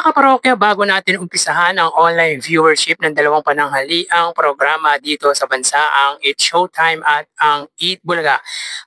kaparokya, bago natin umpisahan ang online viewership ng dalawang pananghaliang programa dito sa bansa, ang It's Showtime at ang Eat Bulaga,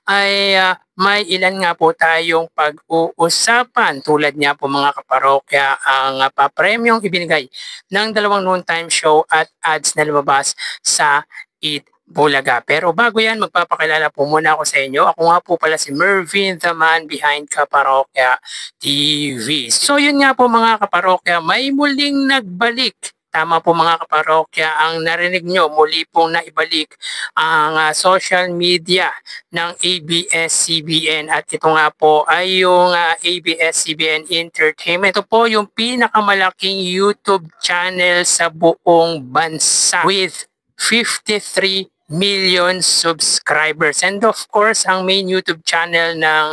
ay may ilan nga po tayong pag-uusapan. Tulad niya po mga kaparokya, ang papremyong ibinigay ng dalawang noontime show at ads na lumabas sa Eat Bulaga. Pero bago yan, magpapakilala po muna ako sa inyo. Ako nga po pala si Mervin, the man behind Kaparokya TV. So yun nga po mga kaparokya, may muling nagbalik. Tama po mga kaparokya, ang narinig nyo, muli pong naibalik ang social media ng ABS-CBN, at ito nga po ay yung ABS-CBN Entertainment. Ito po yung pinakamalaking YouTube channel sa buong bansa with 53 million subscribers. And of course, ang main YouTube channel ng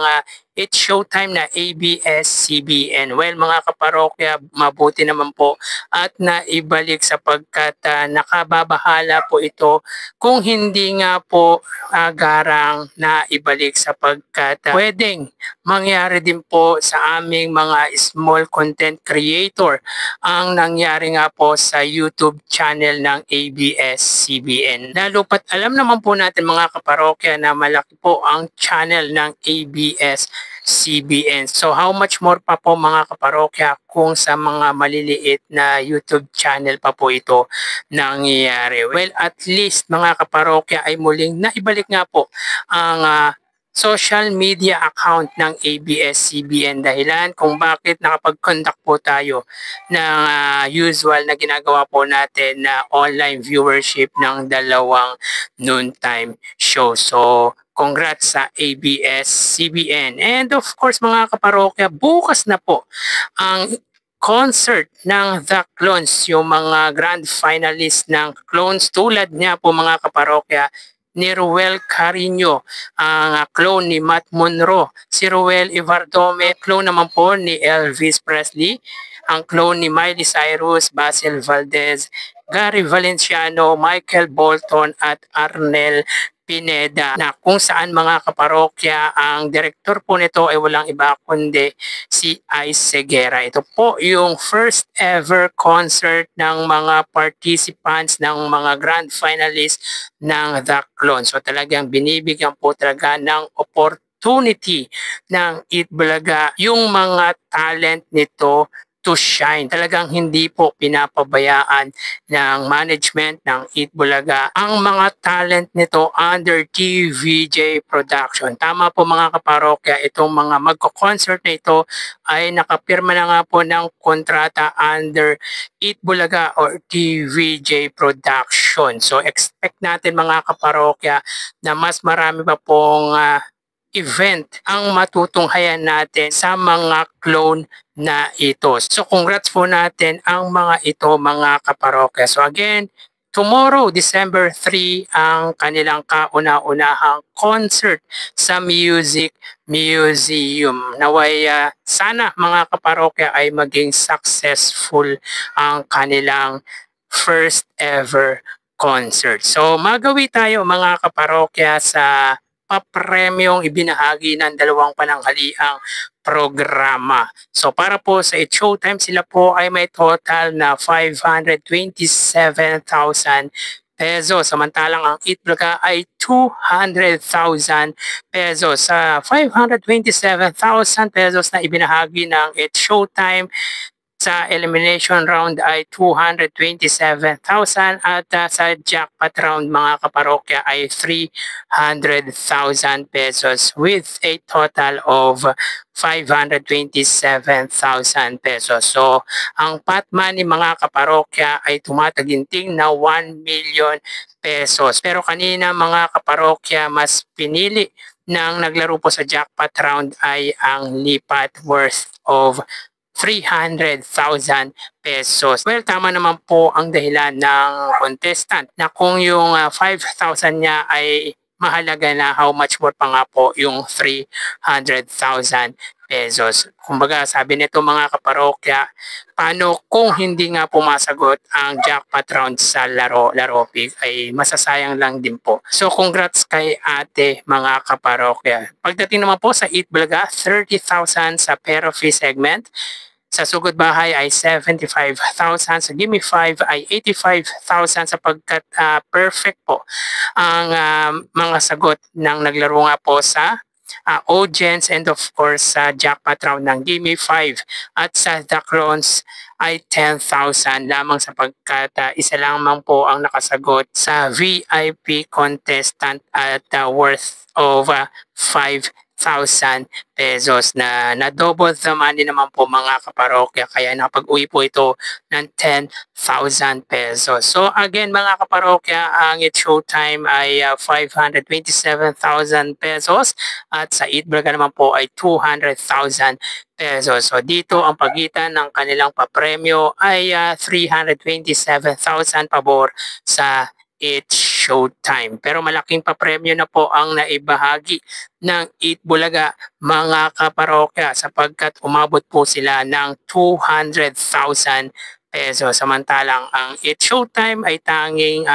It's Showtime na ABS-CBN. Well, mga kaparokya, mabuti naman po at naibalik sapagkat nakababahala po ito kung hindi nga po garang naibalik sapagkat pwedeng mangyari din po sa aming mga small content creator ang nangyari nga po sa YouTube channel ng ABS-CBN. Lalo pat alam naman po natin mga kaparokya na malaki po ang channel ng ABS-CBN. So how much more pa po mga kaparokya kung sa mga maliliit na YouTube channel pa po ito nangyayari. Well, at least mga kaparokya ay muling naibalik nga po ang social media account ng ABS-CBN, dahilan kung bakit nakapag-conduct po tayo ng usual na ginagawa po natin na online viewership ng dalawang noontime show. So congrats sa ABS-CBN. And of course mga kaparokya, bukas na po ang concert ng The Clones, yung mga grand finalists ng Clones, tulad niya po mga kaparokya ni Ruel Carino, ang clone ni Matt Monroe, si Ruel Ivardome, clone naman po ni Elvis Presley, ang clone ni Miley Cyrus, Basil Valdez, Gary Valenciano, Michael Bolton at Arnel Pineda, na kung saan mga kaparokya ang direktor po nito ay walang iba kundi si Ice Seguera. Ito po yung first ever concert ng mga participants ng mga grand finalists ng The Clone. So talagang binibigyan po talaga ng opportunity ng Eat Bulaga yung mga talent nito to shine. Talagang hindi po pinapabayaan ng management ng Eat Bulaga ang mga talent nito under TVJ Production. Tama po mga kaparokya, itong mga magko-concert na ito ay nakapirma na nga po ng kontrata under Eat Bulaga or TVJ Production. So expect natin mga kaparokya na mas marami pa pong event ang matutunghayan natin sa mga clone na ito. So congrats po natin ang mga ito mga kaparokya. So again, tomorrow December 3 ang kanilang kauna-unahang concert sa Music Museum. Naway sana mga kaparokya ay maging successful ang kanilang first ever concert. So magawi tayo mga kaparokya sa papremyong ibinahagi ng dalawang pananghaliang programa. So para po sa It's Showtime, sila po ay may total na 527,000 pesos. Samantalang ang Eat Bulaga ay 200,000 pesos. Sa 527,000 pesos na ibinahagi ng It's Showtime, sa elimination round ay 227,000 at sa jackpot round mga kaparokya ay 300,000 pesos with a total of 527,000 pesos. So ang pot money mga kaparokya ay tumataginting na 1 million pesos. Pero kanina mga kaparokya, mas pinili ng naglaro po sa jackpot round ay ang lipat worth of 300,000 pesos. Well, tama naman po ang dahilan ng contestant na kung yung 5,000 niya ay mahalaga na, how much more pa nga po yung 300,000 pesos. Kumbaga sabi nito mga kaparokya, paano kung hindi nga pumasagot ang jackpot round sa laro pig, ay masasayang lang din po. So congrats kay ate mga kaparokya. Pagdating naman po sa Eat Bulaga, 30,000 sa Pero Fee segment, Sa Sugod Bahay ay 75,000. Sa Gimme 5 ay 85,000 sapagkat perfect po ang mga sagot ng naglaro nga po sa audience and of course sa jackpot round ng Gimme 5 at sa The Crowns ay 10,000 lamang sapagkat isa lamang po ang nakasagot sa VIP contestant at worth of 5,000 pesos na double the money naman po mga kaparokya, kaya nakapag-uwi po ito ng 10,000 pesos. So again mga kaparokya, ang It's Showtime ay 527,000 pesos at sa Eat Bulaga naman po ay 200,000 pesos. So dito ang pagitan ng kanilang papremyo ay 327,000 pabor sa It's Showtime. Pero malaking papremyo na po ang naibahagi ng Eat Bulaga mga kaparokya sapagkat umabot po sila ng 200,000 pesos. Samantalang ang It's Showtime ay tanging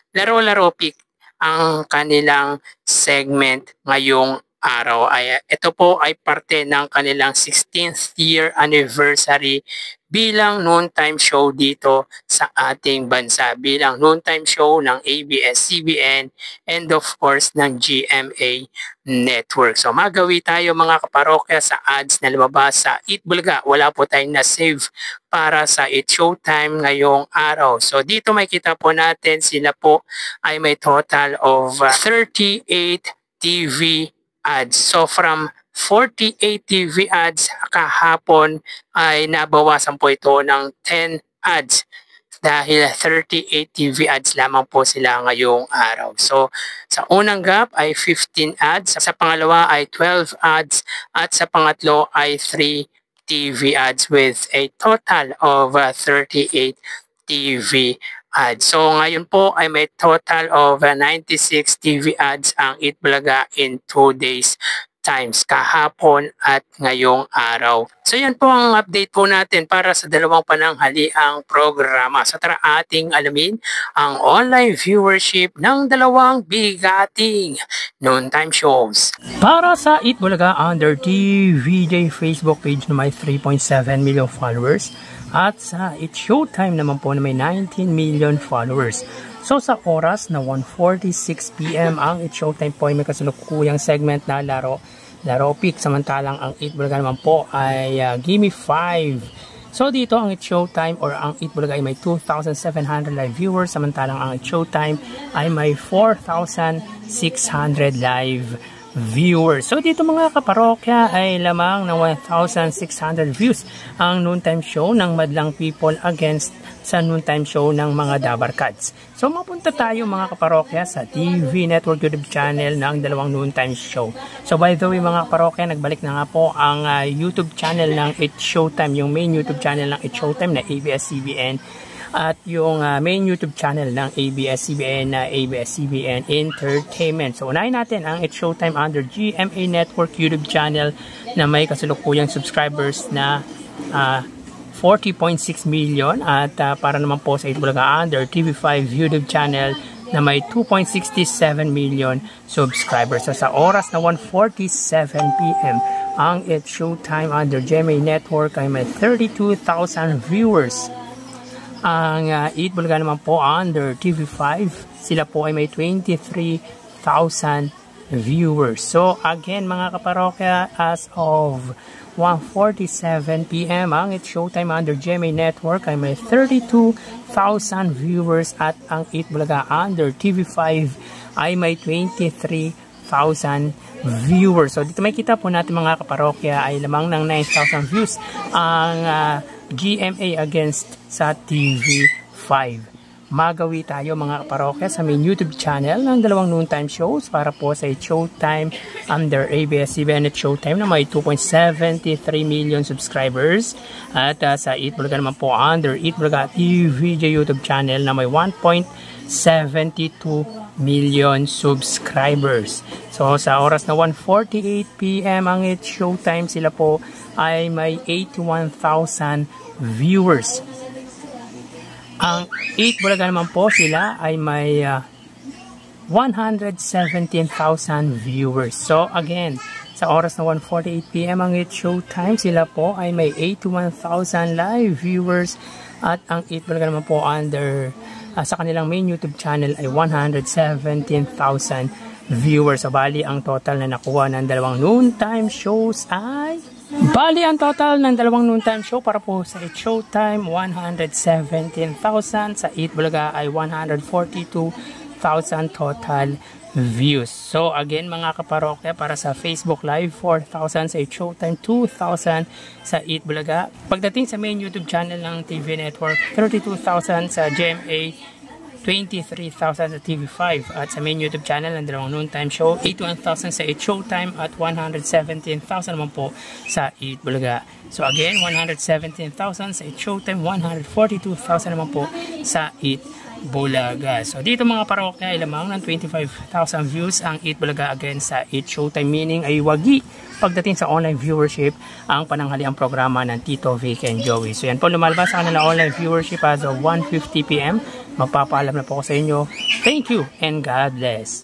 laro-laro pick ang kanilang segment ngayong araw. Ito po ay parte ng kanilang 16th year anniversary bilang noontime show dito sa ating bansa, bilang noontime show ng ABS-CBN and of course ng GMA Network. So magawi tayo mga kaparokya sa ads na lumabas sa Eat Bulaga. Wala po tayong na-save para sa It's Showtime ngayong araw. So dito makita po natin sila po ay may total of 38 TV ads. So from 48 TV ads kahapon ay nabawasan po ito ng 10 ads dahil 38 TV ads lamang po sila ngayong araw. So sa unang gap ay 15 ads, sa pangalawa ay 12 ads at sa pangatlo ay 3 TV ads with a total of 38 TV ads. So ngayon po ay may total of 96 TV ads ang Eat Bulaga in 2 days times, kahapon at ngayong araw. So yan po ang update po natin para sa dalawang pananghaliang programa. So tara ating alamin ang online viewership ng dalawang bigating noontime shows. Para sa Eat Bulaga under TVJ Facebook page na may 3.7 million followers at sa It's Showtime naman po na may 19 million followers. So sa oras na 1:46 PM ang It's Showtime po ay may kasalukuyang segment na laro pick, samantalang ang Eat Bulaga naman po ay Gimme 5. So dito ang It's Showtime or ang Eat Bulaga ay may 2,700 live viewers, samantalang ang It's Showtime ay may 4,600 live viewers. So dito mga kaparokya ay lamang ng 1,600 views ang noontime show ng Madlang People against sa noontime show ng mga Dabarkads. So mapunta tayo mga kaparokya sa TV Network YouTube channel ng dalawang noontime show. So by the way mga kaparokya, nagbalik na nga po ang YouTube channel ng It's Showtime, yung main YouTube channel ng It's Showtime na ABS-CBN at yung main YouTube channel ng ABS-CBN na ABS-CBN Entertainment. So unahin natin ang It's Showtime under GMA Network YouTube channel na may kasalukuyang subscribers na 40.6 million at para naman po sa Eat Bulaga under TV5 YouTube channel na may 2.67 million subscribers. So sa oras na 1:47 PM ang It's Showtime under GMA Network ay may 32,000 viewers. Ang Eat Bulaga naman po under TV5, sila po ay may 23,000 viewers. So again mga kaparokya, as of 1:47 PM ang It's Showtime under GMA Network ay may 32,000 viewers at ang Eat Bulaga under TV5 ay may 23,000 viewers. So dito makita po natin mga kaparokya ay lamang ng 9,000 views ang GMA against sa TV5. Magawi tayo mga kaparokya sa main YouTube channel ng dalawang noontime shows para po sa It's Showtime under ABS-CBN It's Showtime na may 2.73 million subscribers at sa Eat Bulaga naman po under Eat Bulaga TVJ YouTube channel na may 1.72 million subscribers. So sa oras na 1:48 PM ang It's Showtime, sila po ay may 81,000 viewers. Ang Eat Bulaga naman po sila ay may 117,000 viewers. So again, Sa oras na 1:48 PM ang Eat Showtime, sila po ay may 81,000 live viewers at ang Eat Bulaga naman po under sa kanilang main YouTube channel ay 117,000 viewers. So bali ang total na nakuha ng dalawang noontime shows ay ang total ng dalawang noontime show para po sa Eat Showtime 117,000, sa Eat Bulaga ay 142,000 total views. So again mga kaparokya, para sa Facebook Live 4,000, sa Eat Showtime 2,000, sa Eat Bulaga. Pagdating sa main YouTube channel ng TV Network 32,000, sa GMA 23,000 sa TV5, at sa main YouTube channel ng dalawang noontime show 81,000 sa Eat Showtime at 117,000 naman po sa Eat Bulaga. So again 117,000 sa Eat Showtime, 142,000 naman po sa Eat Bulaga. So dito mga parokya ay lamang ng 25,000 views ang Eat Bulaga against sa Eat Showtime, meaning ay wagi pagdating sa online viewership ang pananghaliang programa ng Tito Vic and Joey. So yan po, lumalabas sa kanila online viewership as of 1:50 PM. Magpapaalam na po ako sa inyo. Thank you and God bless.